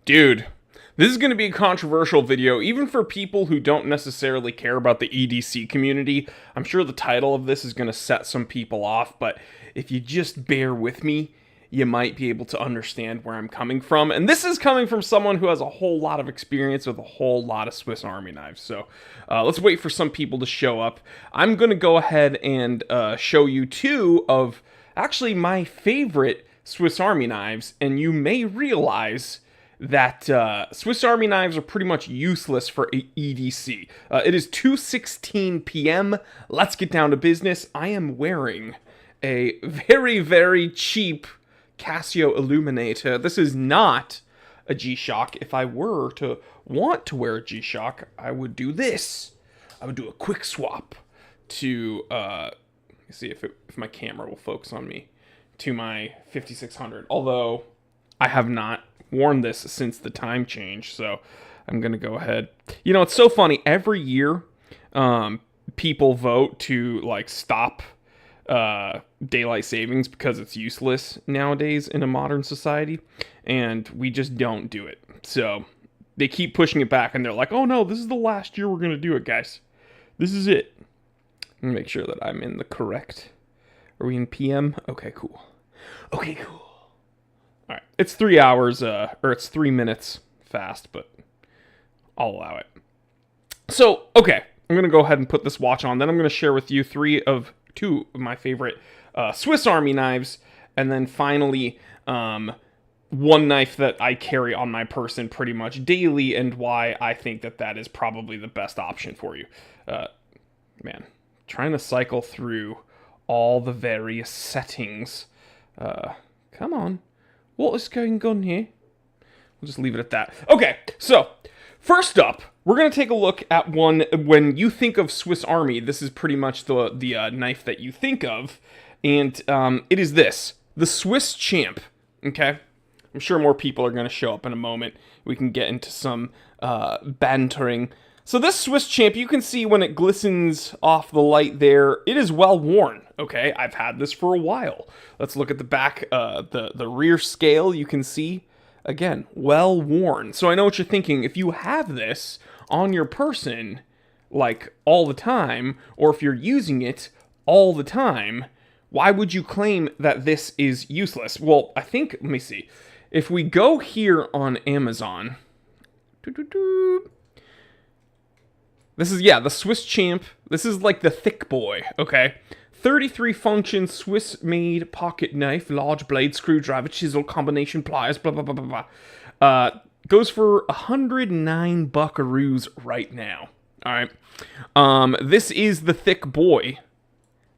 Dude, this is going to be a controversial video, even for people who don't necessarily care about the EDC community. I'm sure the title of this is going to set some people off, but if you just bear with me, you might be able to understand where I'm coming from. And this is coming from someone who has a whole lot of experience with a whole lot of Swiss Army knives. So let's wait for some people to show up. I'm going to go ahead and show you two of actually my favorite Swiss Army knives, and you may realize that Swiss Army knives are pretty much useless for EDC. It is 2:16 p.m. Let's get down to business. I am wearing a very, very cheap Casio Illuminator. This is not a G-Shock. If I were to want to wear a G-Shock, I would do this. I would do a quick swap to, see if my camera will focus on me, to my 5600. Although I have not worn this since the time change, so I'm gonna go ahead. You know, it's so funny. Every year, people vote to like stop daylight savings because it's useless nowadays in a modern society, and we just don't do it. So they keep pushing it back, and they're like, "Oh no, this is the last year we're gonna do it, guys. This is it." Let me make sure that I'm in the correct. Are we in PM? Okay, cool. Okay, cool. All right, it's 3 hours, or it's 3 minutes fast, but I'll allow it. So, okay, I'm gonna go ahead and put this watch on. Then I'm gonna share with you two of my favorite Swiss Army knives, and then finally, one knife that I carry on my person pretty much daily, and why I think that that is probably the best option for you. Man, trying to cycle through all the various settings. Come on. What is going on here? We'll just leave it at that. Okay, so first up, we're going to take a look at one. When you think of Swiss Army, this is pretty much the knife that you think of. And it is this, the Swiss Champ. Okay? I'm sure more people are going to show up in a moment. We can get into some bantering. So this Swiss Champ, you can see when it glistens off the light there, it is well worn. Okay, I've had this for a while. Let's look at the back, the rear scale. You can see, again, well worn. So I know what you're thinking. If you have this on your person, like all the time, or if you're using it all the time, why would you claim that this is useless? Well, I think, let me see. If we go here on Amazon, this is, yeah, the Swiss Champ. This is like the thick boy, okay? 33 function Swiss-made pocket knife, large blade, screwdriver, chisel, combination pliers, blah, blah, blah, blah, blah. Goes for 109 buckaroos right now, all right? This is the thick boy,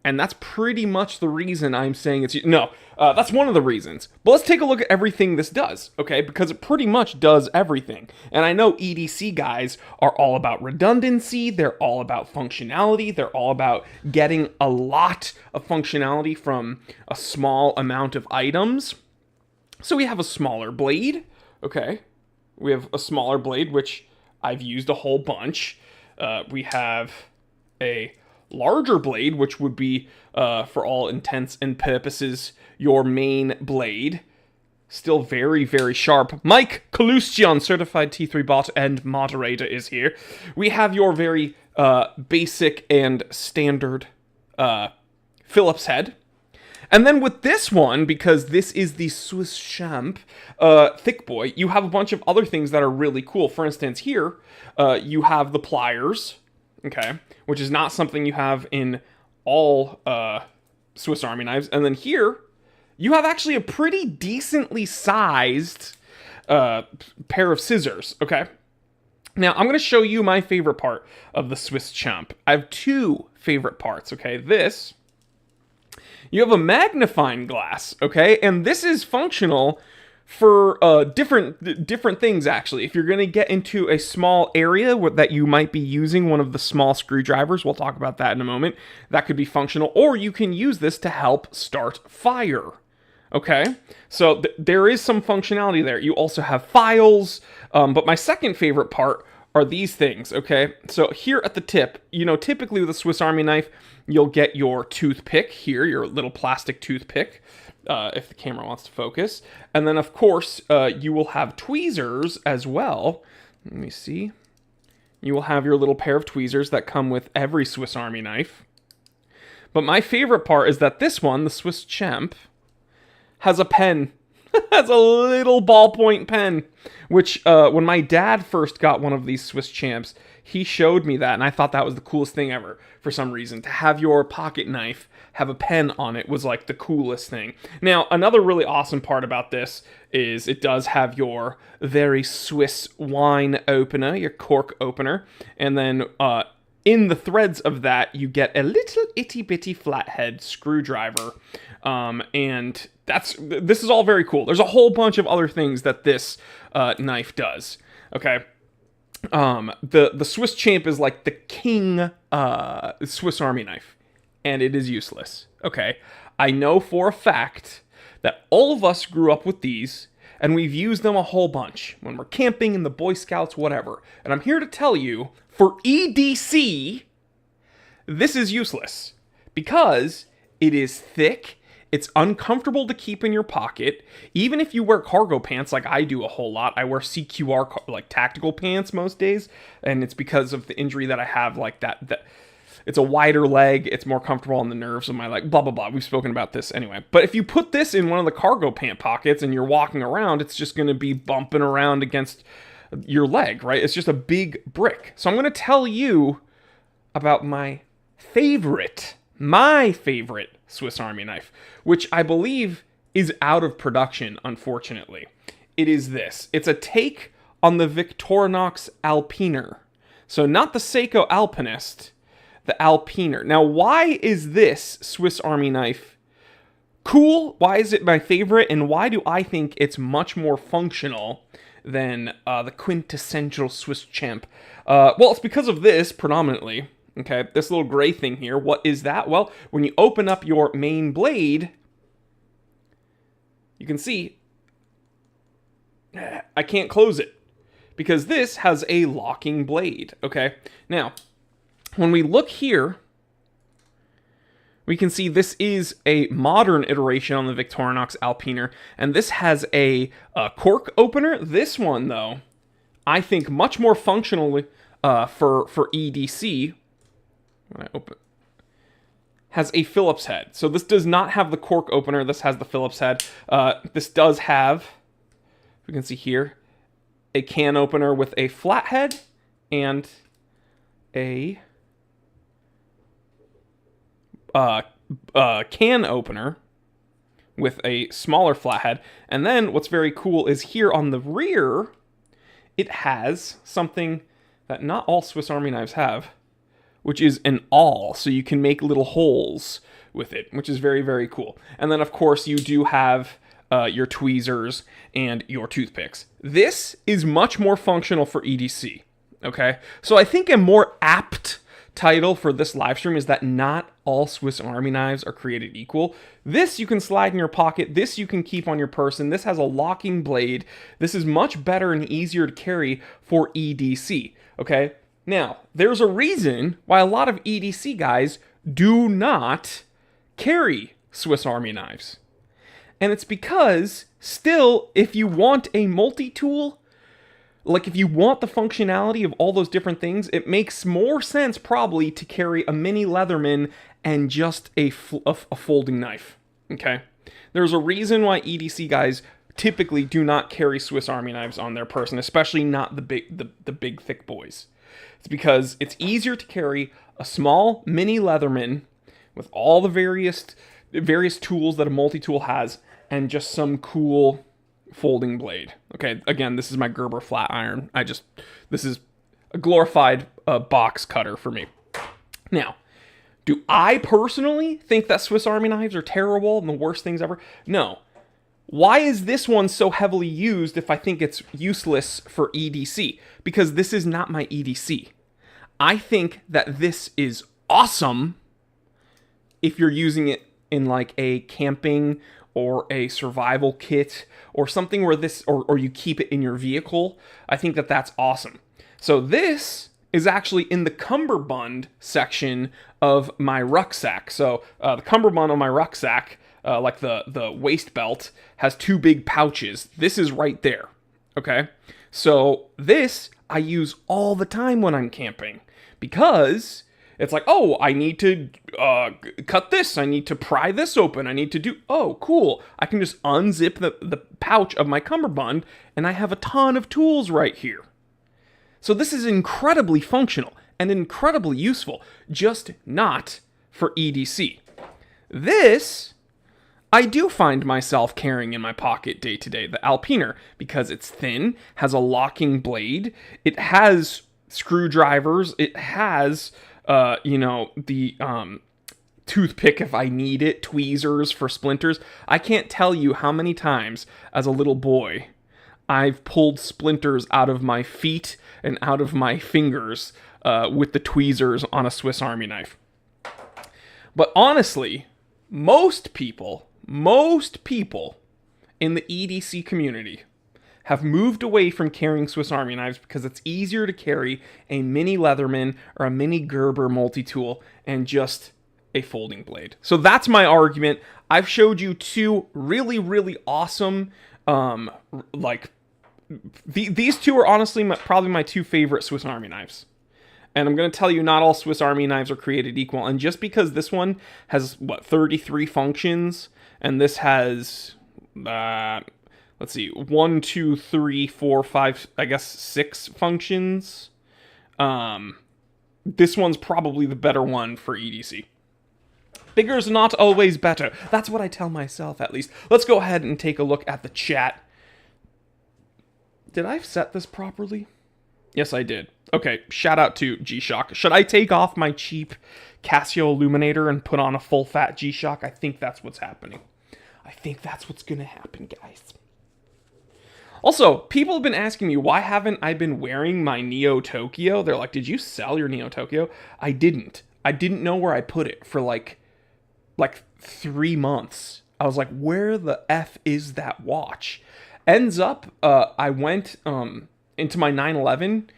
and that's pretty much the reason I'm saying it's... No, that's one of the reasons. But let's take a look at everything this does, okay? Because it pretty much does everything. And I know EDC guys are all about redundancy. They're all about functionality. They're all about getting a lot of functionality from a small amount of items. So we have a smaller blade, okay? We have a smaller blade, which I've used a whole bunch. We have a larger blade, which would be, for all intents and purposes, your main blade. Still very, very sharp. Mike Kalustian, certified T3 bot and moderator, is here. We have your very basic and standard Phillips head. And then with this one, because this is the Swiss Champ thick boy, you have a bunch of other things that are really cool. For instance, here, you have the pliers, okay, which is not something you have in all Swiss Army knives. And then here, you have actually a pretty decently sized pair of scissors, okay? Now, I'm going to show you my favorite part of the Swiss Champ. I have two favorite parts, okay? This, you have a magnifying glass, okay? And this is functional for different things, actually. If you're going to get into a small area that you might be using one of the small screwdrivers, we'll talk about that in a moment, that could be functional. Or you can use this to help start fire, okay? So there is some functionality there. You also have files, but my second favorite part are these things, okay? So here at the tip, you know, typically with a Swiss Army knife, you'll get your toothpick here, your little plastic toothpick. if the camera wants to focus. And then, of course, you will have tweezers as well. Let me see. You will have your little pair of tweezers that come with every Swiss Army knife. But my favorite part is that this one, the Swiss Champ, has a pen. Has a little ballpoint pen, which when my dad first got one of these Swiss Champs, he showed me that, and I thought that was the coolest thing ever for some reason. To have your pocket knife have a pen on it was like the coolest thing. Now, another really awesome part about this is it does have your very Swiss wine opener, your cork opener, and then in the threads of that, you get a little itty-bitty flathead screwdriver, and this is all very cool. There's a whole bunch of other things that this knife does, okay? The Swiss Champ is like the king Swiss Army knife, and it is useless, okay? I know for a fact that all of us grew up with these, and we've used them a whole bunch when we're camping in the Boy Scouts, whatever. And I'm here to tell you, for EDC, this is useless because it is thick. It's uncomfortable to keep in your pocket. Even if you wear cargo pants like I do a whole lot, I wear CQR like tactical pants most days, and it's because of the injury that I have, like that it's a wider leg, it's more comfortable on the nerves of my leg, blah, blah, blah. We've spoken about this anyway. But if you put this in one of the cargo pant pockets and you're walking around, it's just going to be bumping around against your leg, right? It's just a big brick. So I'm going to tell you about my favorite Swiss Army knife, which I believe is out of production, unfortunately. It is this. It's a take on the Victorinox Alpiner. So not the Seiko Alpinist, the Alpiner. Now, why is this Swiss Army knife cool? Why is it my favorite? And why do I think it's much more functional than the quintessential Swiss Champ? Well, it's because of this, predominantly. Okay, this little gray thing here. What is that? Well, when you open up your main blade, you can see I can't close it because this has a locking blade. Okay, now when we look here, we can see this is a modern iteration on the Victorinox Alpiner, and this has a cork opener. This one, though, I think much more functionally for EDC. When I open, has a Phillips head. So this does not have the cork opener. This has the Phillips head. This does have, we can see here, a can opener with a flathead and a can opener with a smaller flathead. And then what's very cool is here on the rear, it has something that not all Swiss Army knives have, which is an awl, so you can make little holes with it, which is very, very cool. And then, of course, you do have your tweezers and your toothpicks. This is much more functional for EDC, okay? So I think a more apt title for this live stream is that not all Swiss Army knives are created equal. This you can slide in your pocket. This you can keep on your person. This has a locking blade. This is much better and easier to carry for EDC, okay? Now, there's a reason why a lot of EDC guys do not carry Swiss Army knives. And it's because, still, if you want a multi-tool, like if you want the functionality of all those different things, it makes more sense probably to carry a mini Leatherman and just a folding knife, okay? There's a reason why EDC guys typically do not carry Swiss Army knives on their person, especially not the big thick boys. It's because it's easier to carry a small mini Leatherman with all the various tools that a multi-tool has and just some cool folding blade. Okay, again, this is my Gerber flat iron. This is a glorified box cutter for me. Now, do I personally think that Swiss Army knives are terrible and the worst things ever? No. Why is this one so heavily used if I think it's useless for EDC? Because this is not my EDC. I think that this is awesome if you're using it in like a camping or a survival kit or something where this, or you keep it in your vehicle. I think that that's awesome. So this is actually in the cummerbund section of my rucksack. So the cummerbund on my rucksack like the waist belt, has two big pouches. This is right there. Okay, so this I use all the time when I'm camping because it's like, oh, I need to cut this. I need to pry this open. I need to do. Oh, cool. I can just unzip the pouch of my cummerbund, and I have a ton of tools right here. So this is incredibly functional and incredibly useful, just not for EDC. This I do find myself carrying in my pocket day to day, the Alpiner, because it's thin, has a locking blade, it has screwdrivers, it has, the toothpick if I need it, tweezers for splinters. I can't tell you how many times as a little boy I've pulled splinters out of my feet and out of my fingers with the tweezers on a Swiss Army knife. But honestly, most people in the EDC community have moved away from carrying Swiss Army knives because it's easier to carry a mini Leatherman or a mini Gerber multi-tool and just a folding blade. So that's my argument. I've showed you two really, really awesome, these two are honestly probably my two favorite Swiss Army knives. And I'm going to tell you, not all Swiss Army knives are created equal. And just because this one has, 33 functions, and this has, let's see, 1, 2, 3, 4, 5, I guess 6 functions, this one's probably the better one for EDC. Bigger's not always better. That's what I tell myself, at least. Let's go ahead and take a look at the chat. Did I set this properly? Yes, I did. Okay, shout out to G-Shock. Should I take off my cheap Casio Illuminator and put on a full-fat G-Shock? I think that's what's happening. I think that's what's gonna happen, guys. Also, people have been asking me, why haven't I been wearing my Neo Tokyo? They're like, did you sell your Neo Tokyo? I didn't. I didn't know where I put it for like 3 months. I was like, where the F is that watch? Ends up, I went into my 911,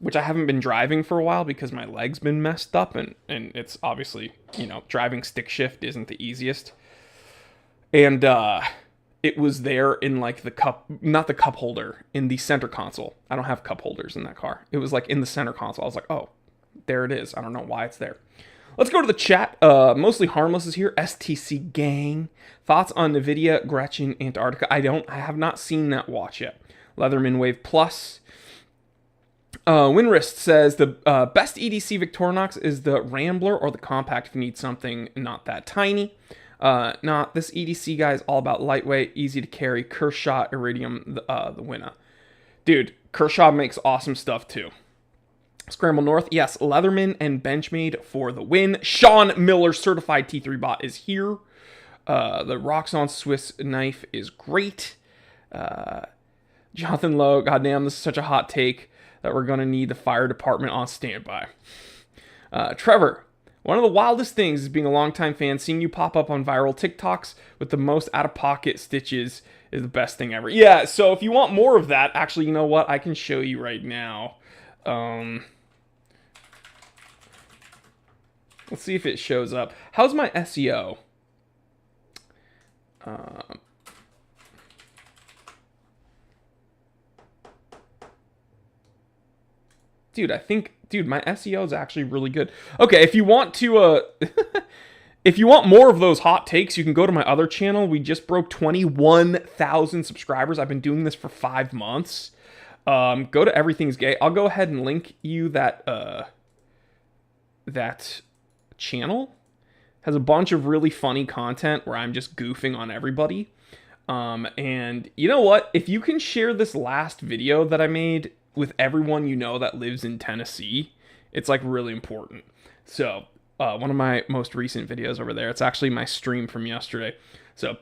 which I haven't been driving for a while because my leg's been messed up, and it's obviously, driving stick shift isn't the easiest. And it was there in like the cup, not the cup holder, in the center console. I don't have cup holders in that car. It was like in the center console. I was like, oh, there it is. I don't know why it's there. Let's go to the chat. Mostly Harmless is here. STC Gang. Thoughts on NVIDIA Gretchen Antarctica? I have not seen that watch yet. Leatherman Wave Plus. Winrist says the best EDC Victorinox is the Rambler or the Compact if you need something not that tiny. This EDC guy is all about lightweight, easy to carry. Kershaw Iridium, the winner. Dude, Kershaw makes awesome stuff too. Scramble North, yes, Leatherman and Benchmade for the win. Sean Miller, certified T3 bot, is here. The Roxxon Swiss knife is great. Jonathan Lowe, goddamn, this is such a hot take that we're going to need the fire department on standby. Trevor, one of the wildest things is being a longtime fan, seeing you pop up on viral TikToks with the most out-of-pocket stitches is the best thing ever. Yeah, so if you want more of that, actually, you know what? I can show you right now. Let's see if it shows up. How's my SEO? Dude, my SEO is actually really good. Okay, if you want to, if you want more of those hot takes, you can go to my other channel. We just broke 21,000 subscribers. I've been doing this for 5 months. Go to Everything's Gay. I'll go ahead and link you that channel. Has a bunch of really funny content where I'm just goofing on everybody. And you know what? If you can share this last video that I made with everyone you know that lives in Tennessee, it's like really important. So one of my most recent videos over there, it's actually my stream from yesterday. So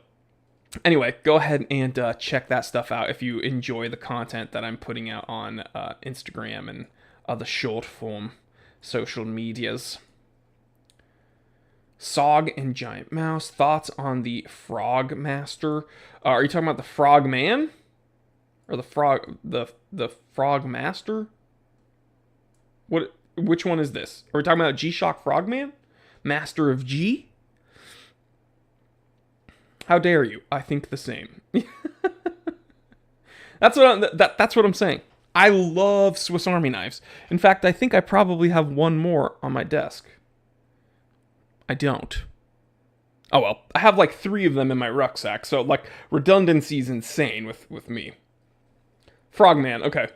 anyway, go ahead and check that stuff out if you enjoy the content that I'm putting out on Instagram and other short form social medias. Sog and Giant Mouse, thoughts on the Frog Master? Are you talking about the Frog Man? Or the Frog Master? Which one is this? Are we talking about G-Shock Frogman? Master of G? How dare you? I think the same. That's what I'm saying. I love Swiss Army knives. In fact, I think I probably have one more on my desk. I don't. Oh well, I have like 3 of them in my rucksack, so like redundancy's insane with me. Frogman, okay.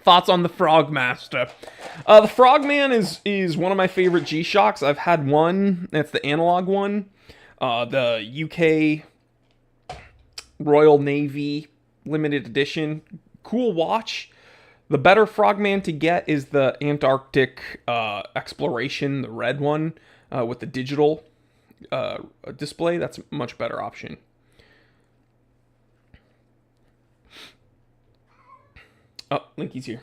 Thoughts on the Frogmaster? The Frogman is one of my favorite G-Shocks. I've had one. That's the analog one. The UK Royal Navy limited edition. Cool watch. The better Frogman to get is the Antarctic Exploration, the red one, with the digital display. That's a much better option. Oh, Linky's here.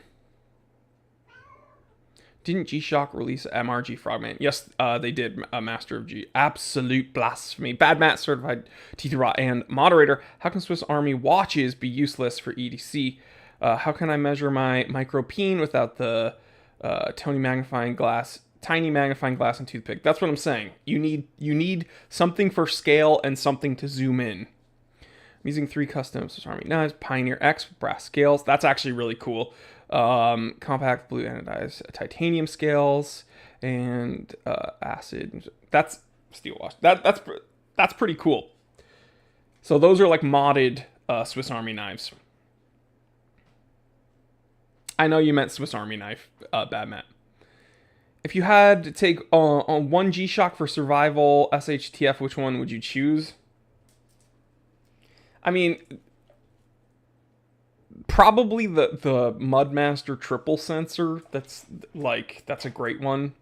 Didn't G-Shock release MRG Frogman? Yes, they did. Master of G. Absolute blasphemy. Bad Matt certified T3 and moderator. How can Swiss Army watches be useless for EDC? How can I measure my micro peen without the tiny magnifying glass and toothpick? That's what I'm saying. You need something for scale and something to zoom in. I'm using 3 custom Swiss Army knives. Pioneer X with brass scales. That's actually really cool. Compact blue anodized titanium scales and acid. That's steel wash. That's pretty cool. So those are like modded Swiss Army knives. I know you meant Swiss Army knife, Bad Matt. If you had to take on one G-Shock for survival, SHTF, which one would you choose? I mean, probably the Mudmaster triple sensor. That's a great one.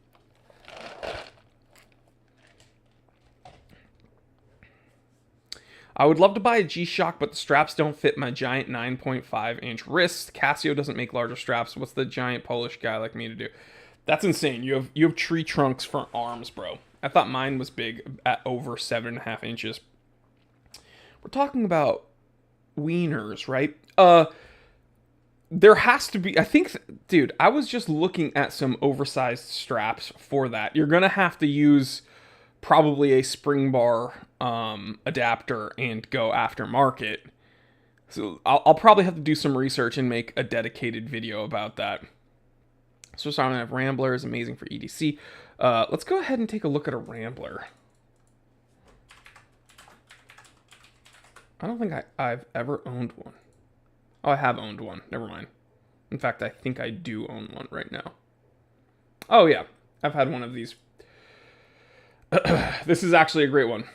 I would love to buy a G-Shock, but the straps don't fit my giant 9.5-inch wrist. Casio doesn't make larger straps. What's the giant Polish guy like me to do? That's insane. You have tree trunks for arms, bro. I thought mine was big at over 7.5 inches. We're talking about wieners, right? There has to be, I think, dude, I was just looking at some oversized straps for that. You're going to have to use probably a spring bar adapter and go aftermarket. So I'll probably have to do some research and make a dedicated video about that. So I'm gonna have Rambler is amazing for EDC. Let's go ahead and take a look at a Rambler. I don't think I've ever owned one. Oh, I have owned one. Never mind. In fact, I think I do own one right now. Oh yeah, I've had one of these. This is actually a great one.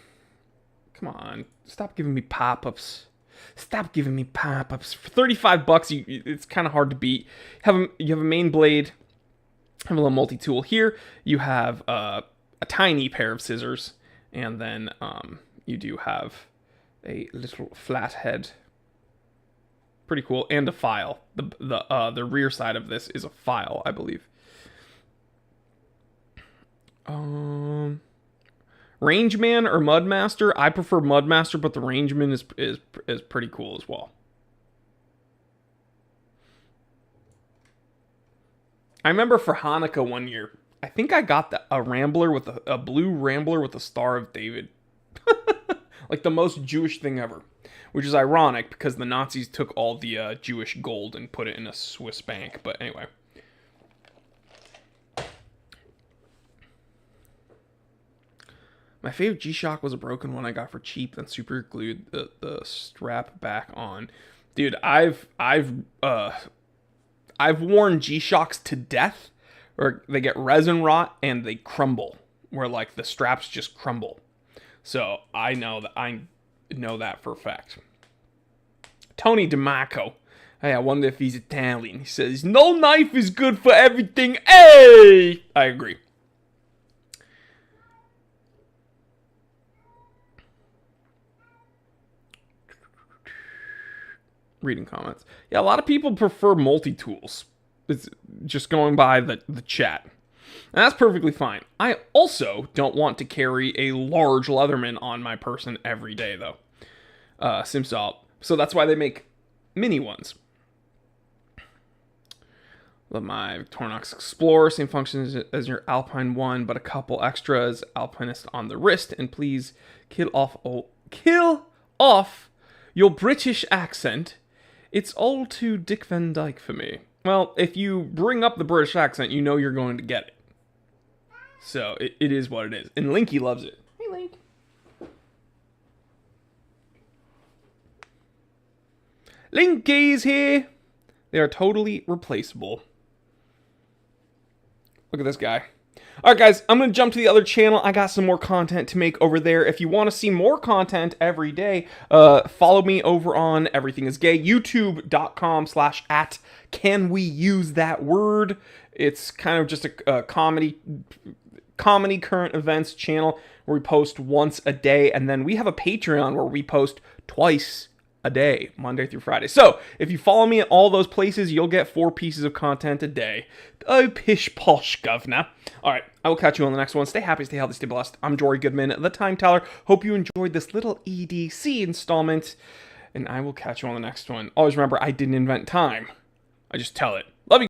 Come on, stop giving me pop-ups. Stop giving me pop-ups. For 35 bucks, it's kind of hard to beat. You have a main blade, have a little multi-tool here. You have a tiny pair of scissors, and then you do have a little flat head. Pretty cool, and a file. The rear side of this is a file, I believe. Rangeman or Mudmaster? I prefer Mudmaster, but the Rangeman is pretty cool as well. I remember for Hanukkah one year, I think I got a Rambler with a blue Rambler with a Star of David. Like the most Jewish thing ever. Which is ironic because the Nazis took all the Jewish gold and put it in a Swiss bank. But anyway. My favorite G-Shock was a broken one I got for cheap, then super glued the strap back on. Dude, I've worn G-Shocks to death, or they get resin rot and they crumble, where like the straps just crumble. So I know that for a fact. Tony DeMarco. Hey, I wonder if he's Italian. He says, "No knife is good for everything." Hey! I agree. Reading comments. Yeah, a lot of people prefer multi-tools. It's just going by the chat. And that's perfectly fine. I also don't want to carry a large Leatherman on my person every day, though. Simsalt. So that's why they make mini ones. My Victorinox Explorer, same functions as your Alpine one, but a couple extras. Alpinist on the wrist, and please kill off your British accent. It's all too Dick Van Dyke for me. Well, if you bring up the British accent, you know you're going to get it. So it is what it is, and Linky loves it. Hey, Link. Linky's here. They are totally replaceable. Look at this guy. Alright guys, I'm going to jump to the other channel. I got some more content to make over there. If you want to see more content every day, follow me over on Everything Is Gay, youtube.com/@canweusethатword. It's kind of just a comedy current events channel where we post once a day, and then we have a Patreon where we post twice a day, Monday through Friday. So, if you follow me at all those places, you'll get 4 pieces of content a day. Oh, pish posh, governor. Alright, I will catch you on the next one. Stay happy, stay healthy, stay blessed. I'm Jory Goodman, the Time Teller. Hope you enjoyed this little EDC installment, and I will catch you on the next one. Always remember, I didn't invent time. I just tell it.